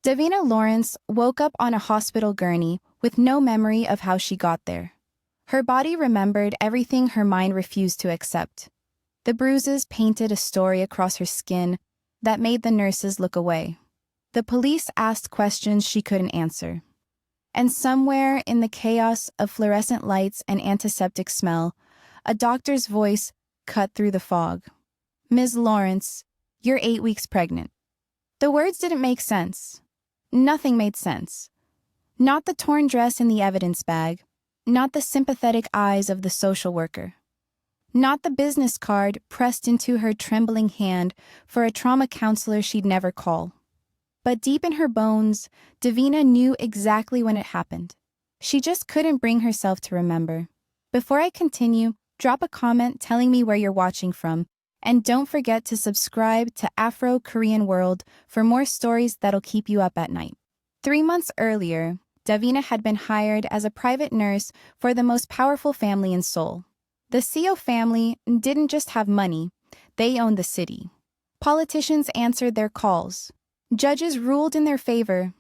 Davina Lawrence woke up on a hospital gurney with no memory of how she got there. Her body remembered everything her mind refused to accept. The bruises painted a story across her skin that made the nurses look away. The police asked questions she couldn't answer. And somewhere in the chaos of fluorescent lights and antiseptic smell, a doctor's voice cut through the fog. "Ms. Lawrence, you're 8 weeks pregnant." The words didn't make sense. Nothing made sense. Not the torn dress in the evidence bag. Not the sympathetic eyes of the social worker. Not the business card pressed into her trembling hand for a trauma counselor she'd never call. But deep in her bones, Davina knew exactly when it happened. She just couldn't bring herself to remember. Before I continue, drop a comment telling me where you're watching from, and don't forget to subscribe to Afro-Korean World for more stories that'll keep you up at night. 3 months earlier, Davina had been hired as a private nurse for the most powerful family in Seoul. The Seo family didn't just have money, they owned the city. Politicians answered their calls. Judges ruled in their favor.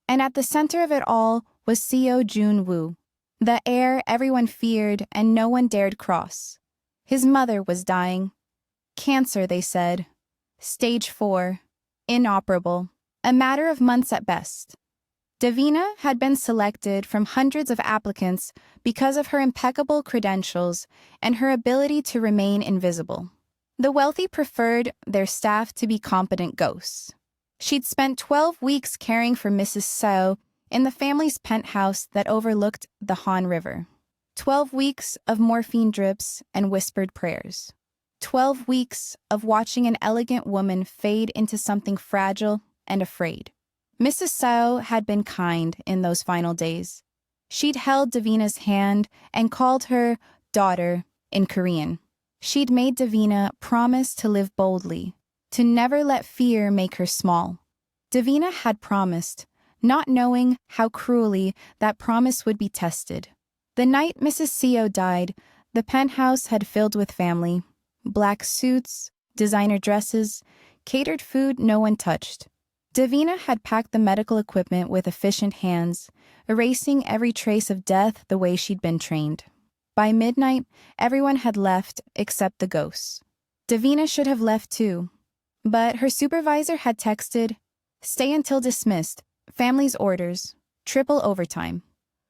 And at the center of it all was Seo Joon-woo, the heir everyone feared and no one dared cross. His mother was dying. Cancer, they said. Stage 4. Inoperable. A matter of months at best. Davina had been selected from hundreds of applicants because of her impeccable credentials and her ability to remain invisible. The wealthy preferred their staff to be competent ghosts. She'd spent 12 weeks caring for Mrs. Seo in the family's penthouse that overlooked the Han River. 12 weeks of morphine drips and whispered prayers. 12 weeks of watching an elegant woman fade into something fragile and afraid. Mrs. Seo had been kind in those final days. She'd held Davina's hand and called her daughter in Korean. She'd made Davina promise to live boldly, to never let fear make her small. Davina had promised, not knowing how cruelly that promise would be tested. The night Mrs. Seo died, the penthouse had filled with family. Black suits, designer dresses, catered food no one touched. Davina had packed the medical equipment with efficient hands, erasing every trace of death the way she'd been trained. By midnight, everyone had left except the ghosts. Davina should have left too, but her supervisor had texted, "Stay until dismissed, family's orders, triple overtime."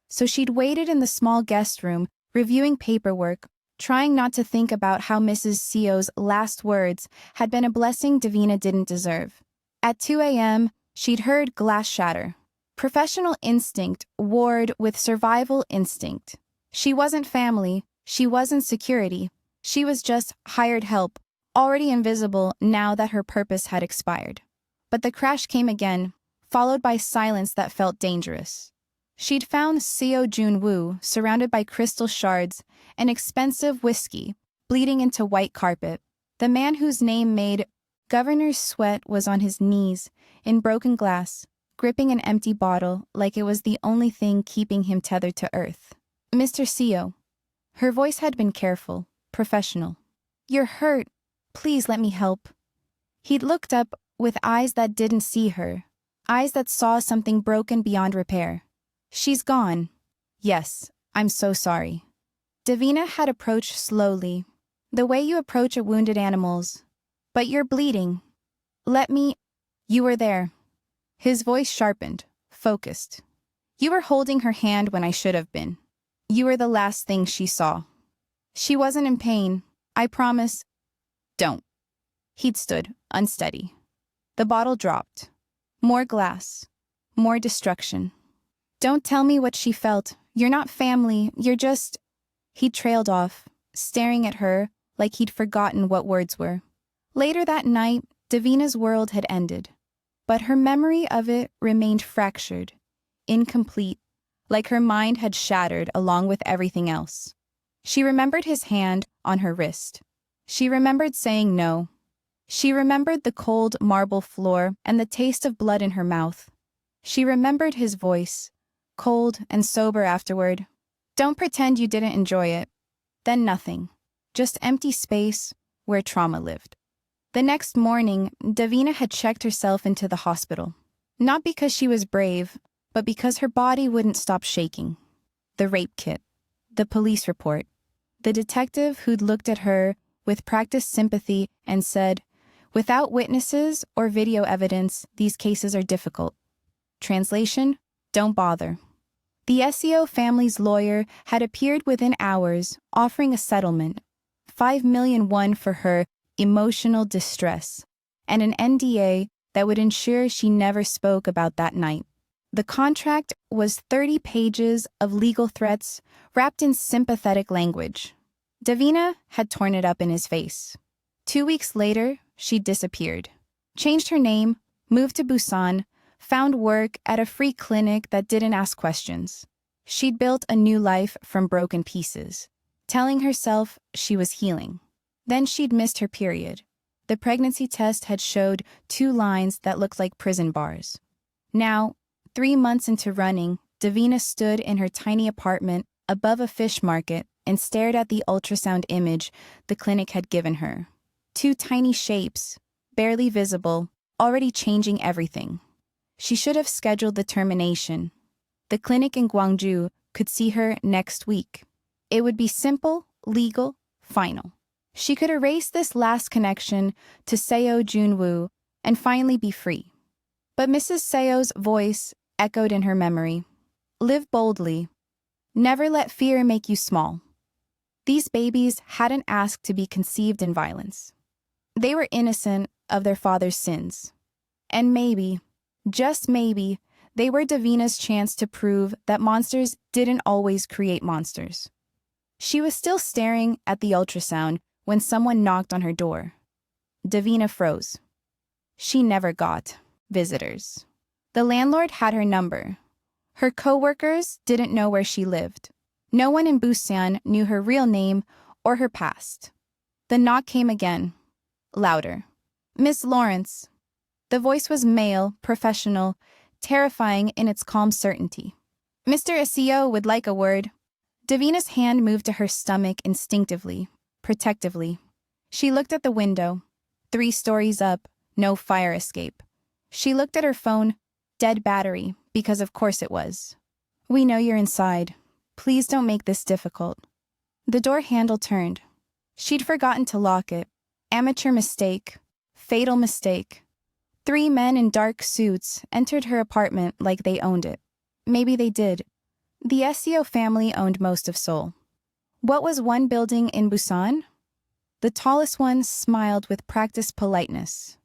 So she'd waited in the small guest room, reviewing paperwork, trying not to think about how Mrs. Seo's last words had been a blessing Davina didn't deserve. At 2 a.m., she'd heard glass shatter. Professional instinct warred with survival instinct. She wasn't family, she wasn't security, she was just hired help, already invisible now that her purpose had expired. But the crash came again, followed by silence that felt dangerous. She'd found Seo Joon-woo surrounded by crystal shards and expensive whiskey, bleeding into white carpet. The man whose name made Governor's sweat was on his knees, in broken glass, gripping an empty bottle like it was the only thing keeping him tethered to earth. "Mr. Seo." Her voice had been careful, professional. "You're hurt. Please let me help." He'd looked up with eyes that didn't see her, eyes that saw something broken beyond repair. "She's gone." "Yes, I'm so sorry." Davina had approached slowly, the way you approach a wounded animal's. "But you're bleeding. Let me—" "You were there." His voice sharpened, focused. "You were holding her hand when I should have been. You were the last thing she saw. She wasn't in pain. I promise." "Don't." He'd stood, unsteady. The bottle dropped. More glass. More destruction. "Don't tell me what she felt. You're not family. You're just—" He trailed off, staring at her like he'd forgotten what words were. Later that night, Davina's world had ended, but her memory of it remained fractured, incomplete, like her mind had shattered along with everything else. She remembered his hand on her wrist. She remembered saying no. She remembered the cold marble floor and the taste of blood in her mouth. She remembered his voice, cold and sober afterward. "Don't pretend you didn't enjoy it." Then nothing, just empty space where trauma lived. The next morning, Davina had checked herself into the hospital. Not because she was brave, but because her body wouldn't stop shaking. The rape kit, the police report, the detective who'd looked at her with practiced sympathy and said, "Without witnesses or video evidence, these cases are difficult." Translation: don't bother. The Seo family's lawyer had appeared within hours, offering a settlement, 5 million won for her emotional distress, and an NDA that would ensure she never spoke about that night. The contract was 30 pages of legal threats wrapped in sympathetic language. Davina had torn it up in his face. 2 weeks later, she disappeared. Changed her name, moved to Busan, found work at a free clinic that didn't ask questions. She'd built a new life from broken pieces, telling herself she was healing. Then she'd missed her period. The pregnancy test had showed 2 lines that looked like prison bars. Now, 3 months into running, Davina stood in her tiny apartment above a fish market and stared at the ultrasound image the clinic had given her. 2 tiny shapes, barely visible, already changing everything. She should have scheduled the termination. The clinic in Gwangju could see her next week. It would be simple, legal, final. She could erase this last connection to Seo Joon-woo and finally be free. But Mrs. Seo's voice echoed in her memory. Live boldly. Never let fear make you small. These babies hadn't asked to be conceived in violence. They were innocent of their father's sins. And maybe, just maybe, they were Davina's chance to prove that monsters didn't always create monsters. She was still staring at the ultrasound when someone knocked on her door. Davina froze. She never got visitors. The landlord had her number. Her co-workers didn't know where she lived. No one in Busan knew her real name or her past. The knock came again, louder. "Miss Lawrence." The voice was male, professional, terrifying in its calm certainty. "Mr. Seo would like a word." Davina's hand moved to her stomach instinctively, protectively. She looked at the window. 3 stories up, no fire escape. She looked at her phone, dead battery, because of course it was. "We know you're inside. Please don't make this difficult." The door handle turned. She'd forgotten to lock it. Amateur mistake. Fatal mistake. 3 men in dark suits entered her apartment like they owned it. Maybe they did. The Seo family owned most of Seoul. What was one building in Busan? The tallest one smiled with practiced politeness.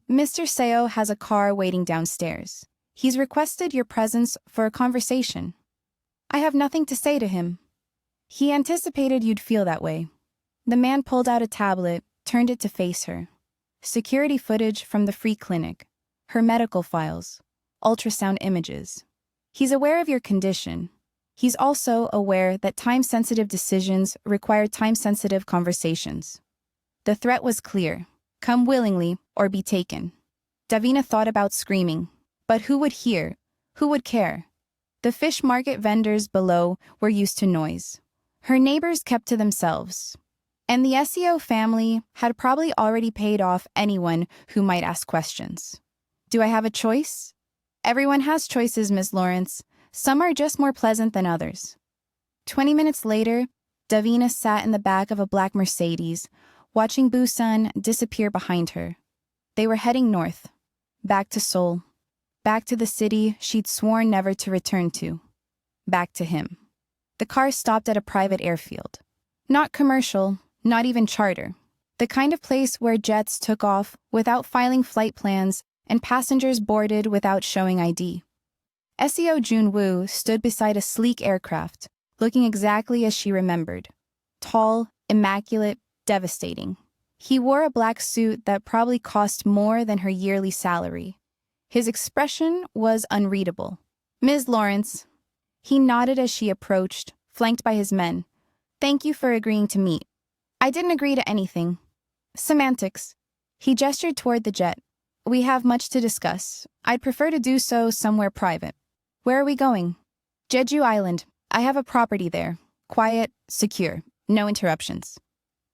"Mr. Seo has a car waiting downstairs. He's requested your presence for a conversation." "I have nothing to say to him." He anticipated you'd feel that way. The man pulled out a tablet, turned it to face her. Security footage from the free clinic, her medical files, ultrasound images. He's aware of your condition. He's also aware that time-sensitive decisions require time-sensitive conversations. The threat was clear. Come willingly or be taken. Davina thought about screaming. But who would hear? Who would care? The fish market vendors below were used to noise. Her neighbors kept to themselves. And the Seo family had probably already paid off anyone who might ask questions. Do I have a choice? Everyone has choices, Ms. Lawrence. Some are just more pleasant than others. 20 minutes later, Davina sat in the back of a black Mercedes, watching Busan disappear behind her. They were heading north, back to Seoul, back to the city she'd sworn never to return to, back to him. The car stopped at a private airfield. Not commercial, not even charter. The kind of place where jets took off without filing flight plans and passengers boarded without showing ID. Seo Joon-woo stood beside a sleek aircraft, looking exactly as she remembered. Tall, immaculate, devastating. He wore a black suit that probably cost more than her yearly salary. His expression was unreadable. "Ms. Lawrence." He nodded as she approached, flanked by his men. "Thank you for agreeing to meet." "I didn't agree to anything." "Semantics." He gestured toward the jet. "We have much to discuss. I'd prefer to do so somewhere private." "Where are we going?" "Jeju Island. I have a property there. Quiet, secure, no interruptions."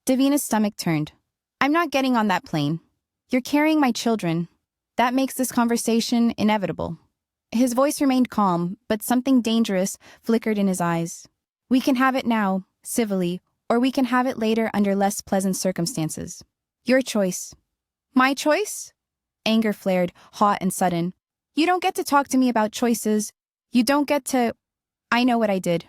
Davina's stomach turned. "I'm not getting on that plane. You're carrying my children." That makes this conversation inevitable. His voice remained calm, but something dangerous flickered in his eyes. We can have it now, civilly, or we can have it later under less pleasant circumstances. Your choice. My choice? Anger flared, hot and sudden. You don't get to talk to me about choices. You don't get to... I know what I did.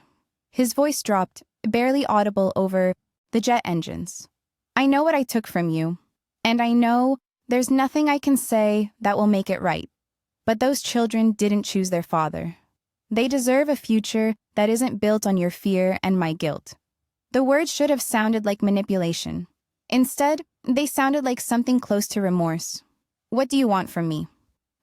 His voice dropped, barely audible over the jet engines. I know what I took from you. And I know there's nothing I can say that will make it right. But those children didn't choose their father. They deserve a future that isn't built on your fear and my guilt. The words should have sounded like manipulation. Instead, they sounded like something close to remorse. What do you want from me?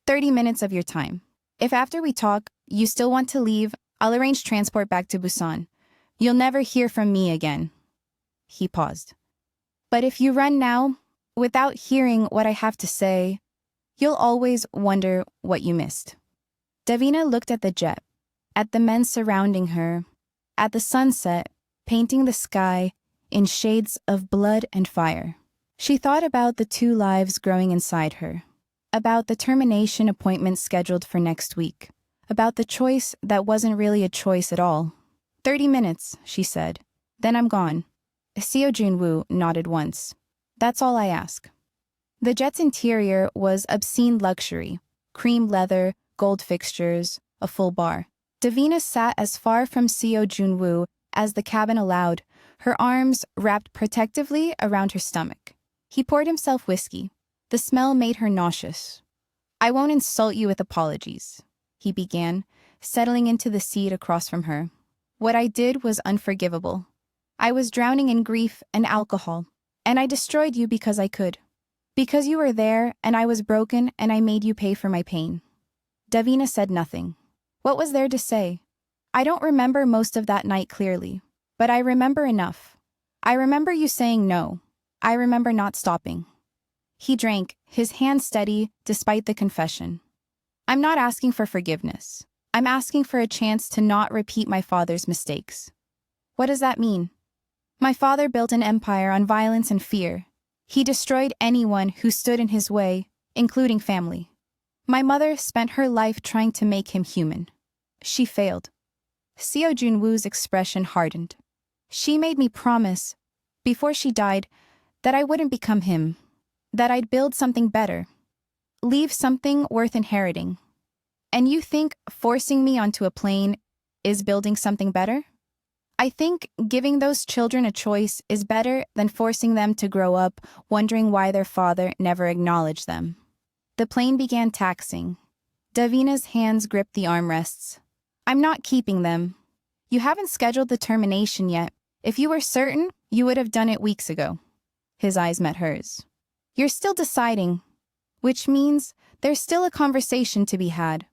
30 minutes of your time. If after we talk, you still want to leave, I'll arrange transport back to Busan. You'll never hear from me again. He paused. But if you run now, without hearing what I have to say, you'll always wonder what you missed. Davina looked at the jet, at the men surrounding her, at the sunset, painting the sky in shades of blood and fire. She thought about the two lives growing inside her, about the termination appointment scheduled for next week, about the choice that wasn't really a choice at all. 30 minutes, she said. Then I'm gone. Seo Joon-woo nodded once. That's all I ask. The jet's interior was obscene luxury, cream leather, gold fixtures, a full bar. Davina sat as far from Seo Joon-woo as the cabin allowed, her arms wrapped protectively around her stomach. He poured himself whiskey. The smell made her nauseous. I won't insult you with apologies, he began, settling into the seat across from her. What I did was unforgivable. I was drowning in grief and alcohol, and I destroyed you because I could. Because you were there, and I was broken, and I made you pay for my pain. Davina said nothing. What was there to say? I don't remember most of that night clearly, but I remember enough. I remember you saying no. I remember not stopping. He drank, his hand steady despite the confession. I'm not asking for forgiveness. I'm asking for a chance to not repeat my father's mistakes. What does that mean? My father built an empire on violence and fear. He destroyed anyone who stood in his way, including family. My mother spent her life trying to make him human. She failed. Seo Joon-woo's expression hardened. She made me promise, before she died, that I wouldn't become him, that I'd build something better, leave something worth inheriting. And you think forcing me onto a plane is building something better? I think giving those children a choice is better than forcing them to grow up wondering why their father never acknowledged them. The plane began taxiing. Davina's hands gripped the armrests. I'm not keeping them. You haven't scheduled the termination yet. If you were certain, you would have done it weeks ago. His eyes met hers. You're still deciding, which means there's still a conversation to be had.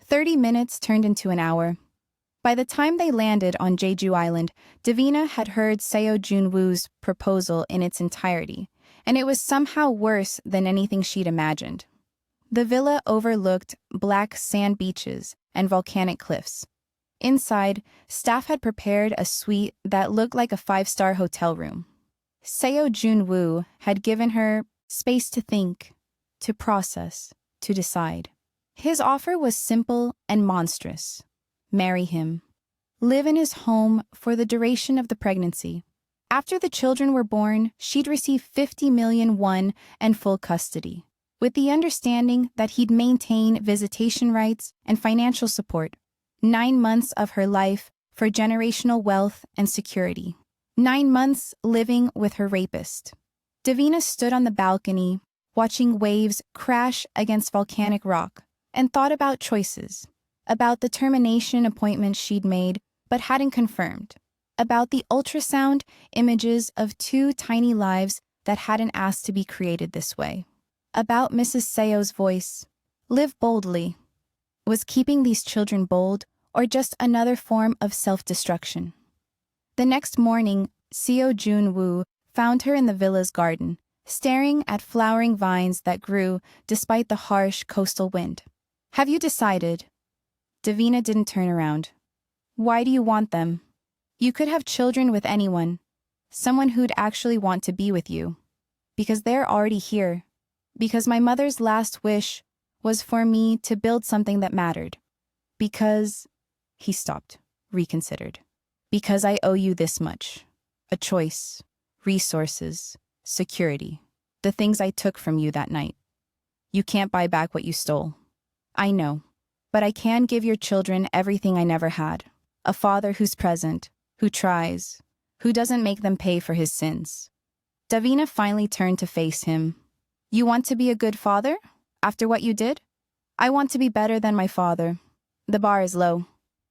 30 minutes turned into an hour. By the time they landed on Jeju Island, Davina had heard Seo Joon-woo's proposal in its entirety, and it was somehow worse than anything she'd imagined. The villa overlooked black sand beaches and volcanic cliffs. Inside, staff had prepared a suite that looked like a 5-star hotel room. Seo Joon-woo had given her space to think, to process, to decide. His offer was simple and monstrous. Marry him. Live in his home for the duration of the pregnancy. After the children were born, she'd receive 50 million won and full custody, with the understanding that he'd maintain visitation rights and financial support. 9 months of her life for generational wealth and security. 9 months living with her rapist. Davina stood on the balcony, watching waves crash against volcanic rock, and thought about choices, about the termination appointment she'd made but hadn't confirmed, about the ultrasound images of 2 tiny lives that hadn't asked to be created this way, about Mrs. Seo's voice. Live boldly. Was keeping these children bold or just another form of self-destruction? The next morning, Seo Joon-woo found her in the villa's garden, staring at flowering vines that grew despite the harsh coastal wind. Have you decided? Davina didn't turn around. Why do you want them? You could have children with anyone, someone who'd actually want to be with you. Because they're already here. Because my mother's last wish was for me to build something that mattered. Because, he stopped, reconsidered. Because I owe you this much. A choice, resources, security. The things I took from you that night. You can't buy back what you stole. I know. But I can give your children everything I never had. A father who's present, who tries, who doesn't make them pay for his sins. Davina finally turned to face him. You want to be a good father? After what you did? I want to be better than my father. The bar is low.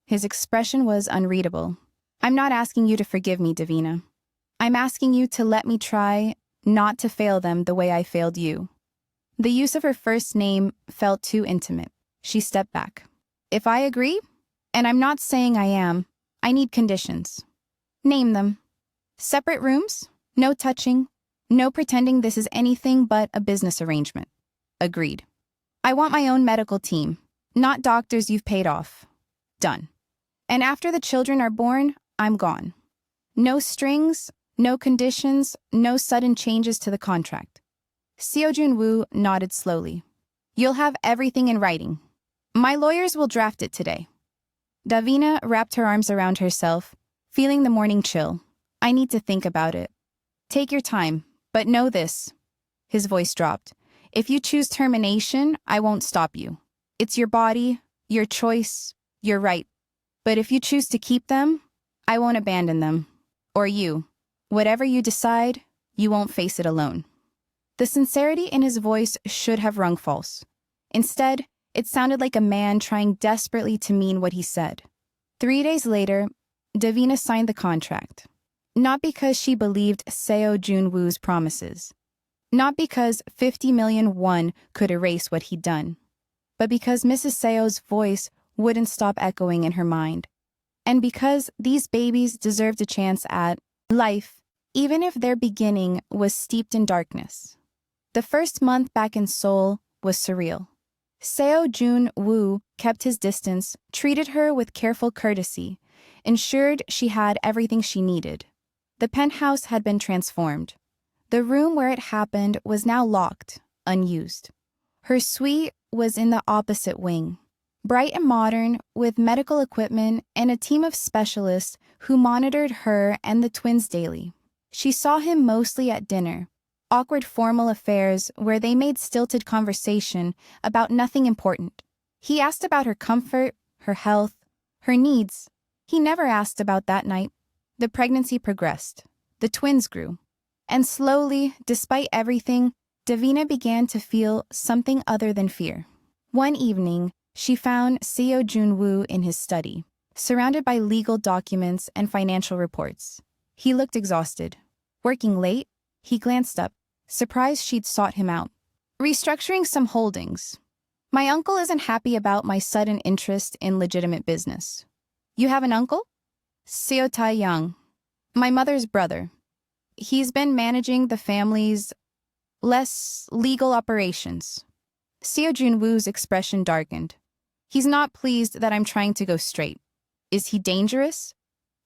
His expression was unreadable. I'm not asking you to forgive me, Davina. I'm asking you to let me try not to fail them the way I failed you. The use of her first name felt too intimate. She stepped back. If I agree, and I'm not saying I am, I need conditions. Name them. Separate rooms, no touching, no pretending this is anything but a business arrangement. Agreed. I want my own medical team, not doctors you've paid off. Done. And after the children are born, I'm gone. No strings, no conditions, no sudden changes to the contract. Seo Joon-woo nodded slowly. You'll have everything in writing. My lawyers will draft it today. Davina wrapped her arms around herself, feeling the morning chill. I need to think about it. Take your time, but know this. His voice dropped. If you choose termination, I won't stop you. It's your body, your choice, your right. But if you choose to keep them, I won't abandon them. Or you. Whatever you decide, you won't face it alone. The sincerity in his voice should have rung false. Instead, it sounded like a man trying desperately to mean what he said. 3 days later, Davina signed the contract. Not because she believed Seo Joon-woo's promises. Not because 50 million won could erase what he'd done. But because Mrs. Seo's voice wouldn't stop echoing in her mind. And because these babies deserved a chance at life, even if their beginning was steeped in darkness. The first month back in Seoul was surreal. Seo Joon-woo kept his distance, treated her with careful courtesy, ensured she had everything she needed. The penthouse had been transformed. The room where it happened was now locked, unused. Her suite was in the opposite wing, bright and modern, with medical equipment and a team of specialists who monitored her and the twins daily. She saw him mostly at dinner, awkward formal affairs where they made stilted conversation about nothing important. He asked about her comfort, her health, her needs. He never asked about that night. The pregnancy progressed. The twins grew. And slowly, despite everything, Davina began to feel something other than fear. One evening, she found Seo Joon-woo in his study, surrounded by legal documents and financial reports. He looked exhausted. Working late, he glanced up, surprised she'd sought him out. Restructuring some holdings. My uncle isn't happy about my sudden interest in legitimate business. You have an uncle? Seo Tae-young, my mother's brother. He's been managing the family's less legal operations. Seo Joon-woo's expression darkened. He's not pleased that I'm trying to go straight. Is he dangerous?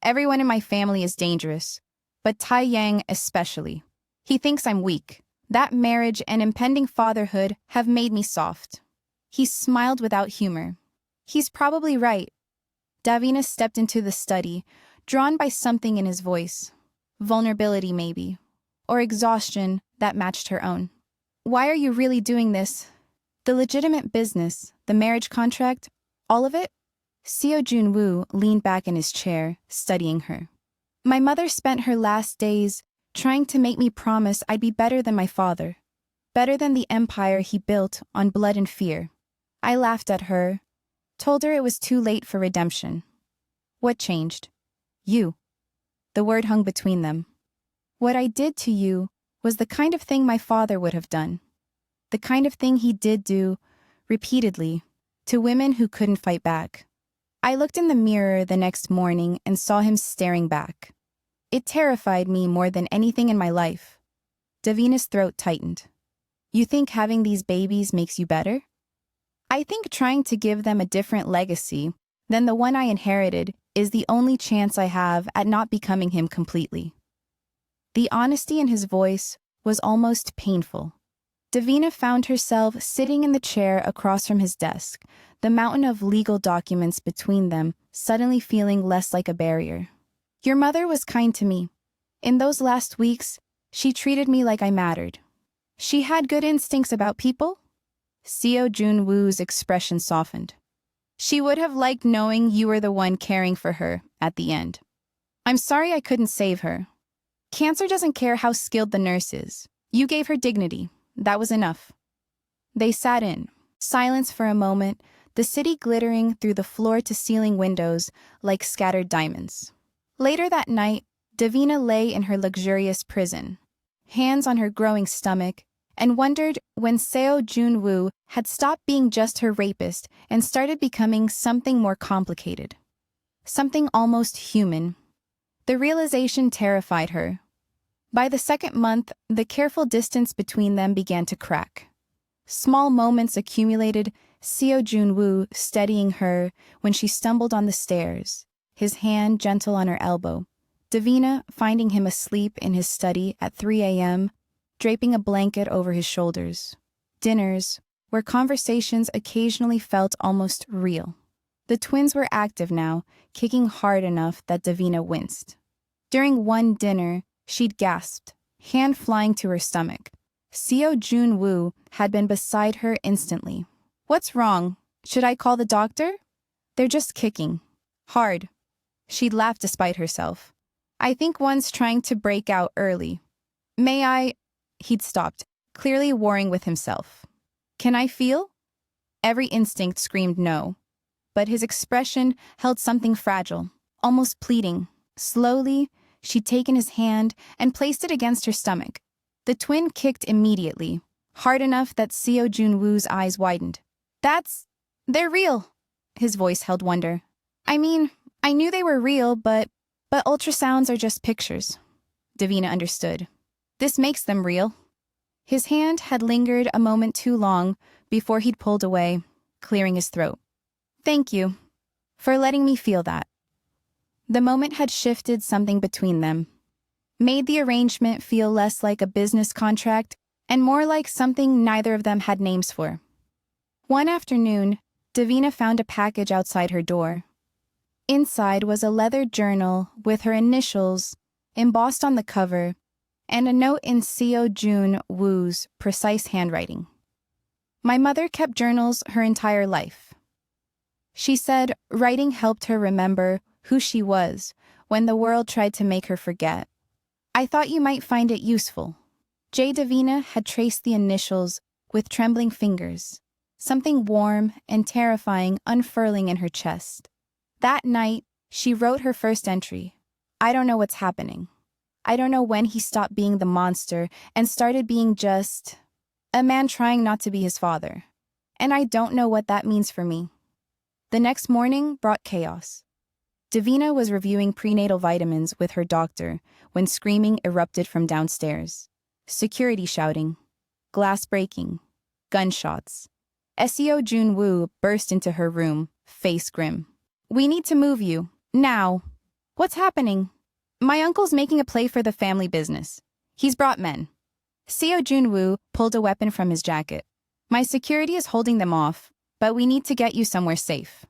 Everyone in my family is dangerous, but Tae-yang especially. He thinks I'm weak. That marriage and impending fatherhood have made me soft. He smiled without humor. He's probably right. Davina stepped into the study, drawn by something in his voice. Vulnerability, maybe. Or exhaustion that matched her own. Why are you really doing this? The legitimate business, the marriage contract, all of it? Seo Joon-woo leaned back in his chair, studying her. My mother spent her last days trying to make me promise I'd be better than my father, better than the empire he built on blood and fear. I laughed at her, told her it was too late for redemption. What changed? You. The word hung between them. What I did to you was the kind of thing my father would have done. The kind of thing he did do, repeatedly, to women who couldn't fight back. I looked in the mirror the next morning and saw him staring back. It terrified me more than anything in my life. Davina's throat tightened. You think having these babies makes you better? I think trying to give them a different legacy than the one I inherited is the only chance I have at not becoming him completely. The honesty in his voice was almost painful. Davina found herself sitting in the chair across from his desk, the mountain of legal documents between them suddenly feeling less like a barrier. Your mother was kind to me. In those last weeks, she treated me like I mattered. She had good instincts about people? Seo Joon-woo's expression softened. She would have liked knowing you were the one caring for her at the end. I'm sorry I couldn't save her. Cancer doesn't care how skilled the nurse is. You gave her dignity. That was enough. They sat in silence for a moment, the city glittering through the floor-to-ceiling windows like scattered diamonds. Later that night, Davina lay in her luxurious prison, hands on her growing stomach, and wondered when Seo Joon-woo had stopped being just her rapist and started becoming something more complicated. Something almost human. The realization terrified her. By the second month, the careful distance between them began to crack. Small moments accumulated, Seo Joon-woo steadying her when she stumbled on the stairs, his hand gentle on her elbow. Davina finding him asleep in his study at 3 a.m., draping a blanket over his shoulders. Dinners, where conversations occasionally felt almost real. The twins were active now, kicking hard enough that Davina winced. During one dinner, she'd gasped, hand flying to her stomach. Seo Joon-woo had been beside her instantly. What's wrong? Should I call the doctor? They're just kicking. Hard. She'd laughed despite herself. I think one's trying to break out early. May I? He'd stopped, clearly warring with himself. Can I feel? Every instinct screamed no. But his expression held something fragile, almost pleading. Slowly, she'd taken his hand and placed it against her stomach. The twin kicked immediately, hard enough that Seo Joon-woo's eyes widened. They're real. His voice held wonder. I mean, I knew they were real, but ultrasounds are just pictures. Davina understood. This makes them real. His hand had lingered a moment too long before he'd pulled away, clearing his throat. Thank you for letting me feel that. The moment had shifted something between them, made the arrangement feel less like a business contract and more like something neither of them had names for. One afternoon, Davina found a package outside her door. Inside was a leather journal with her initials embossed on the cover and a note in Seo Joon-woo's precise handwriting. My mother kept journals her entire life. She said writing helped her remember who she was when the world tried to make her forget. I thought you might find it useful. J. Davina had traced the initials with trembling fingers, something warm and terrifying unfurling in her chest. That night, she wrote her first entry. I don't know what's happening. I don't know when he stopped being the monster and started being just a man trying not to be his father. And I don't know what that means for me. The next morning brought chaos. Davina was reviewing prenatal vitamins with her doctor when screaming erupted from downstairs. Security shouting, glass breaking, gunshots. Seo Joon-woo burst into her room, face grim. We need to move you, now. What's happening? My uncle's making a play for the family business. He's brought men. Seo Joon-woo pulled a weapon from his jacket. My security is holding them off, but we need to get you somewhere safe.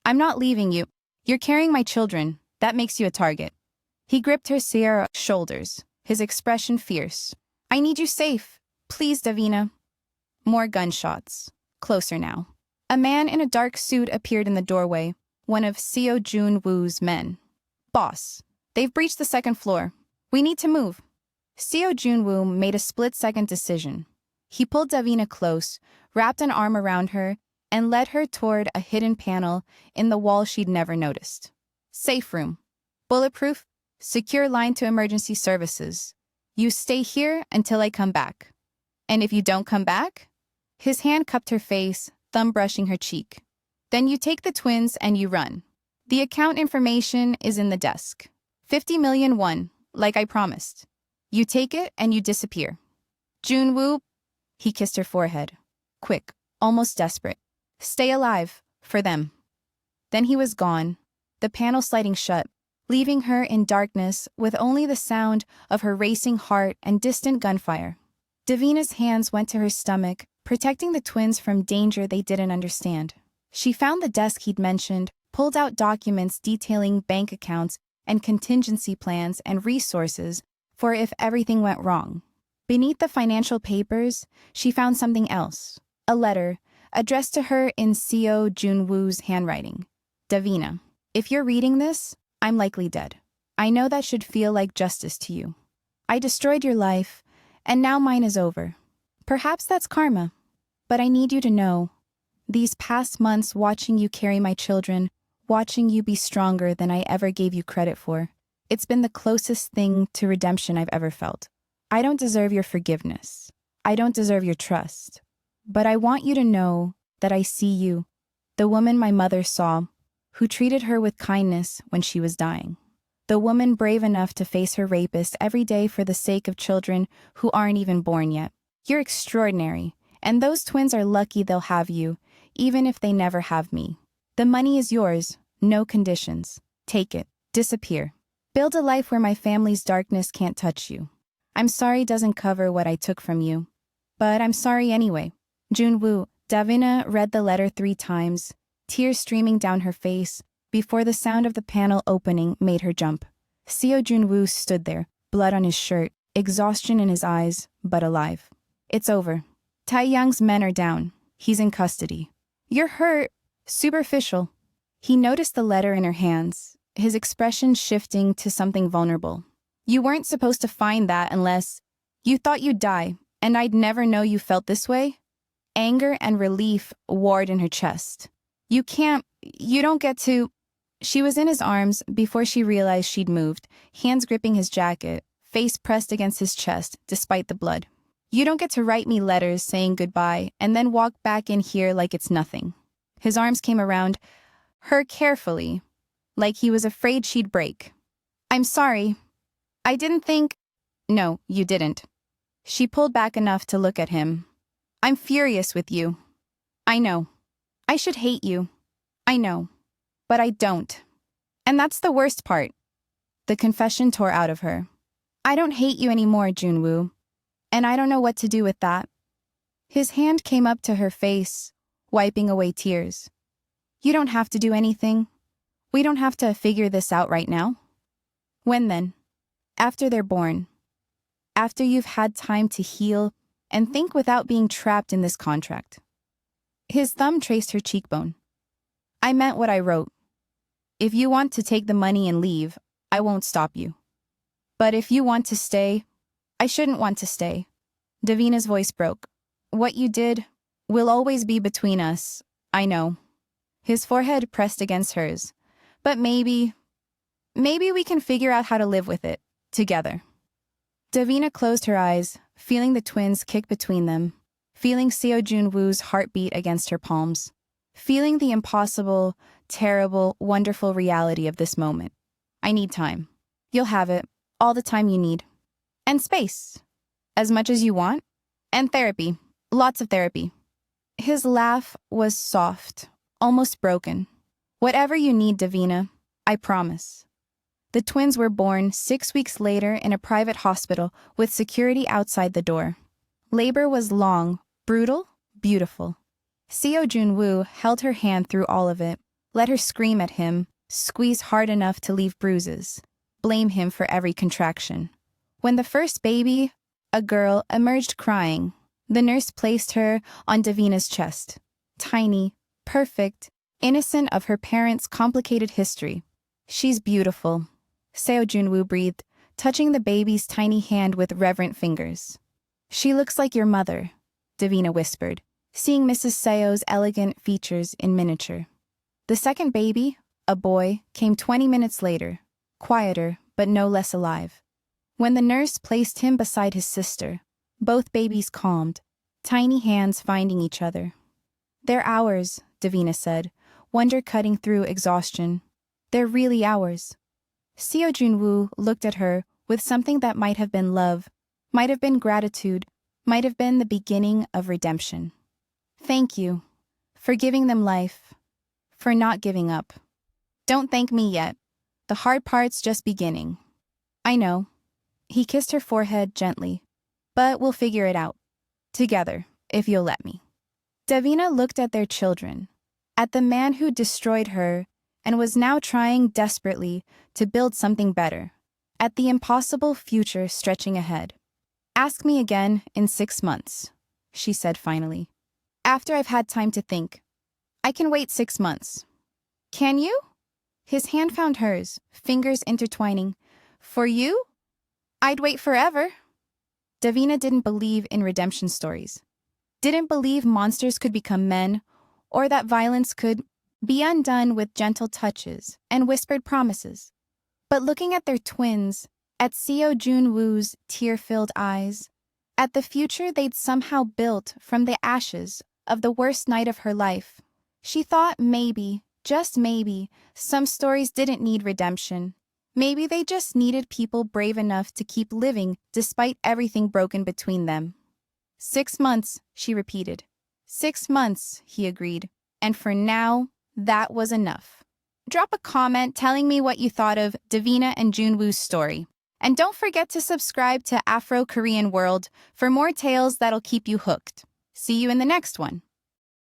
I'm not leaving you. You're carrying my children. That makes you a target. He gripped her Sierra shoulders, his expression fierce. I need you safe. Please, Davina. More gunshots. Closer now. A man in a dark suit appeared in the doorway, one of Seo Joon-woo's men. Boss, they've breached the second floor. We need to move. Seo Joon-woo made a split-second decision. He pulled Davina close, wrapped an arm around her, and led her toward a hidden panel in the wall she'd never noticed. Safe room. Bulletproof, secure line to emergency services. You stay here until I come back. And if you don't come back? His hand cupped her face, thumb brushing her cheek. Then you take the twins and you run. The account information is in the desk. 50 million won, like I promised. You take it and you disappear. Joon-woo, he kissed her forehead. Quick, almost desperate. Stay alive, for them. Then he was gone, the panel sliding shut, leaving her in darkness with only the sound of her racing heart and distant gunfire. Davina's hands went to her stomach, protecting the twins from danger they didn't understand. She found the desk he'd mentioned, pulled out documents detailing bank accounts and contingency plans and resources for if everything went wrong. Beneath the financial papers, she found something else. A letter, addressed to her in Seo Joon-woo's handwriting. Davina, if you're reading this, I'm likely dead. I know that should feel like justice to you. I destroyed your life, and now mine is over. Perhaps that's karma. But I need you to know, these past months watching you carry my children, watching you be stronger than I ever gave you credit for, it's been the closest thing to redemption I've ever felt. I don't deserve your forgiveness. I don't deserve your trust. But I want you to know that I see you, the woman my mother saw, who treated her with kindness when she was dying. The woman brave enough to face her rapist every day for the sake of children who aren't even born yet. You're extraordinary, and those twins are lucky they'll have you, even if they never have me. The money is yours, no conditions. Take it, disappear. Build a life where my family's darkness can't touch you. I'm sorry doesn't cover what I took from you, but I'm sorry anyway. Joon-woo, Davina read the letter 3 times, tears streaming down her face, before the sound of the panel opening made her jump. Seo Joon-woo stood there, blood on his shirt, exhaustion in his eyes, but alive. It's over. Tae-young's men are down. He's in custody. You're hurt. Superficial. He noticed the letter in her hands, his expression shifting to something vulnerable. You weren't supposed to find that unless you thought you'd die, and I'd never know you felt this way. Anger and relief warred in her chest. You don't get to... She was in his arms before she realized she'd moved, hands gripping his jacket, face pressed against his chest despite the blood. You don't get to write me letters saying goodbye and then walk back in here like it's nothing. His arms came around her carefully, like he was afraid she'd break. I'm sorry. I didn't think... No, you didn't. She pulled back enough to look at him. I'm furious with you. I know. I should hate you. I know. But I don't. And that's the worst part. The confession tore out of her. I don't hate you anymore, Joon-woo. And I don't know what to do with that. His hand came up to her face, wiping away tears. You don't have to do anything. We don't have to figure this out right now. When then? After they're born. After you've had time to heal and think without being trapped in this contract. His thumb traced her cheekbone. I meant what I wrote. If you want to take the money and leave, I won't stop you. But if you want to stay, I shouldn't want to stay. Davina's voice broke. What you did will always be between us, I know. His forehead pressed against hers. But maybe we can figure out how to live with it, together. Davina closed her eyes, feeling the twins kick between them, feeling Seo Joon-woo's heartbeat against her palms, feeling the impossible, terrible, wonderful reality of this moment. I need time. You'll have it, all the time you need. And space. As much as you want. And therapy. Lots of therapy. His laugh was soft, almost broken. Whatever you need, Davina, I promise. The twins were born 6 weeks later in a private hospital with security outside the door. Labor was long, brutal, beautiful. Seo Joon-woo held her hand through all of it, let her scream at him, squeeze hard enough to leave bruises, blame him for every contraction. When the first baby, a girl, emerged crying, the nurse placed her on Davina's chest. Tiny, perfect, innocent of her parents' complicated history. She's beautiful, Seo Joon-woo breathed, touching the baby's tiny hand with reverent fingers. She looks like your mother, Davina whispered, seeing Mrs. Seo's elegant features in miniature. The second baby, a boy, came 20 minutes later, quieter but no less alive. When the nurse placed him beside his sister, both babies calmed, tiny hands finding each other. They're ours, Davina said, wonder cutting through exhaustion. They're really ours. Seo Joon-woo looked at her with something that might have been love, might have been gratitude, might have been the beginning of redemption. Thank you for giving them life, for not giving up. Don't thank me yet. The hard part's just beginning. I know. He kissed her forehead gently. but we'll figure it out. Together, if you'll let me. Davina looked at their children, at the man who destroyed her and was now trying desperately to build something better, at the impossible future stretching ahead. Ask me again in 6 months, she said finally. After I've had time to think. I can wait 6 months. Can you? His hand found hers, fingers intertwining. For you? I'd wait forever. Davina didn't believe in redemption stories. Didn't believe monsters could become men, or that violence could be undone with gentle touches and whispered promises. But looking at their twins, at Seo Joon-woo's tear-filled eyes, at the future they'd somehow built from the ashes of the worst night of her life, she thought maybe, just maybe, some stories didn't need redemption. Maybe they just needed people brave enough to keep living despite everything broken between them. 6 months, she repeated. 6 months, he agreed. And for now, that was enough. Drop a comment telling me what you thought of Davina and Joon-woo's story. And don't forget to subscribe to Afro-Korean World for more tales that'll keep you hooked. See you in the next one.